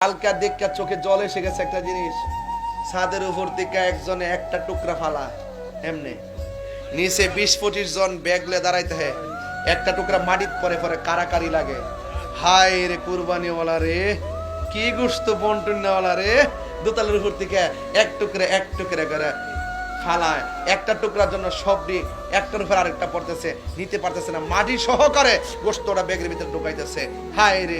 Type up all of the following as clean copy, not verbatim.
হালকা দেখা চোখে জল এসে গেছে একটা জিনিস, ছাদের উপর থেকে একজনে একটা টুকরা ফালা, এমনি নিচে 20-25 জন ব্যাগলে দাঁড়াইতে হয়, একটা টুকরা মাটিত পরে পরে কারাকারি লাগে। হায় রে কুরবানিওয়ালা রে, কি গোশত বন্টনওয়ালা রে, দোতলার উপর থেকে এক টুকরা করে ফালায়, একটা টুকরার জন্য সবটি একটার উপর আরেকটা পড়তেছে, নিতে পারতেছে না, মাটি সহকারে গোশতটা ব্যাগের ভিতরে ঢুকাইতেছে। হায় রে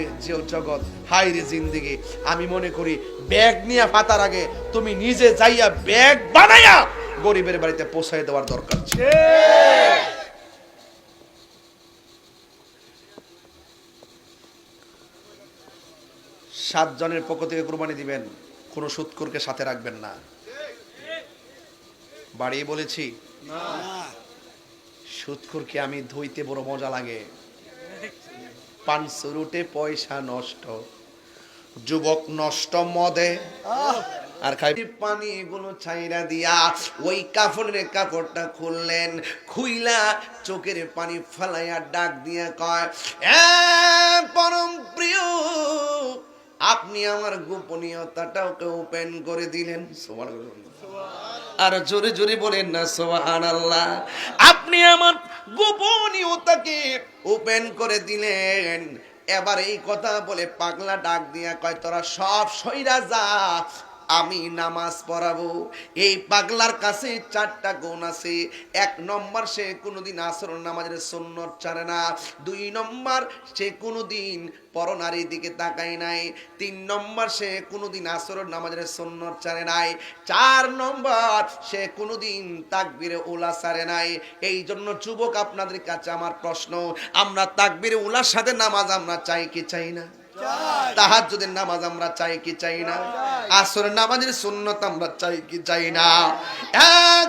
জগৎ, হায় রে জিন্দেগি। আমি মনে করি ব্যাগ নিয়ে ফাতার আগে তুমি নিজে যাইয়া ব্যাগ বানাইয়া গরিবের বাড়িতে পৌঁছায় দেওয়ার দরকার ছিল। 7 জনের পক্ষ থেকে কুরবানি দিবেন, কোনো সুদখোরকে সাথে রাখবেন না। বাড়িয়ে বলেছি না, সুদখোরকে আমি ধুইতে বড় মজা লাগে। পানসুরুটে পয়সা নষ্ট, যুবক নষ্ট মদে, আর খাই পানি এগুলো ছাইরা দিয়া ওই কাপড়টা খুললেন, খুইলা চোখের পানি ফালাইয়া ডাক দিয়া কয়, এ পরম প্রিয়, আপনি আমার গোপনীয়তাটাকে ওপেন করে দিলেন। আর জোরে জোরে বলেন না সুবহানাল্লাহ। আপনি আমার গোপনীয়তাকে ওপেন করে দিলেন। এবার এই কথা বলে পাগলা ডাক দিয়া কয়, তোরা সব সইরা যা, আমি নামাজ পড়াবো। এই পাগলার কাছে 4টা গুণ আছে। 1 নম্বর, সে কোনোদিন আসর নামাজের সুন্নত ছাড়ে না। 2 নম্বর, সে কোনোদিন পরনারীর দিকে তাকায় নাই। 3 নম্বর, সে কোনোদিন আসর নামাজের সুন্নত ছাড়ে নাই। 4 নম্বর, সে কোনোদিন তাকবীরে উলা ছাড়ে নাই। এই জন্য যুবক, আপনাদের কাছে আমার প্রশ্ন, আমরা তাকবীরে উলার সাথে নামাজ আমরা চাই কি চাই না? তাহাজ্জুদের নামাজ আমরা চাই কি চাই না? আসরের নামাজের সুন্নত আমরা চাই কি চাই না?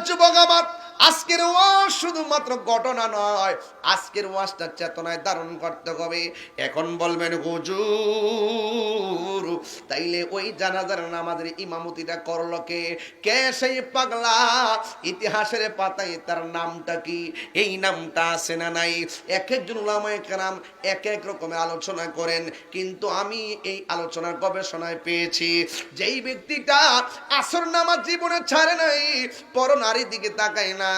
যুবক আমার, আজকের ওয়াজ শুধুমাত্র ঘটনা নয়, আজকের ওয়াজটা চেতনায় ধারণ করতে হবে। এখন বলবেন হুজুর, তাইলে ওই জানাজার নামাজের ইমামতিটা করলো কে? কে সেই পাগলা? ইতিহাসের পাতায় তার নামটা কি? এই নামটা আছে না নাই? এক একজন উলামায়ে কেরাম এক এক রকমের আলোচনা করেন, কিন্তু আমি এই আলোচনার গবেষণায় পেয়েছি, যেই ব্যক্তিটা আসর নামাজ জীবনে ছাড়ে নাই, পরনারীর দিকে তাকায় না,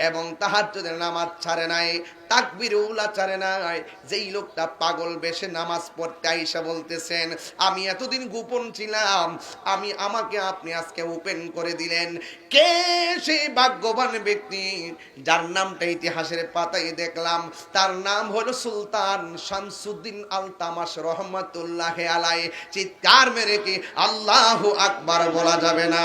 এবং তাহাজ্জুদের নামাজ ছাড়ে নাই, তাকবীরে উলা ছাড়ে নাই, যেই লোকটা পাগল বেশে নামাজ পড়তে আইসা বলতেছেন, আমি এতদিন গোপন ছিলাম, আমাকে আপনি আজকে ওপেন করে দিলেন। কে সেই ভাগ্যবান ব্যক্তি যার নামটা ইতিহাসের পাতায় দেখলাম? তার নাম হলো সুলতান শামসুদ্দিন আলতামাশ রহমাতুল্লাহি আলাইহি। চিৎকার মেরে কি আল্লাহু আকবার বলা যাবে না?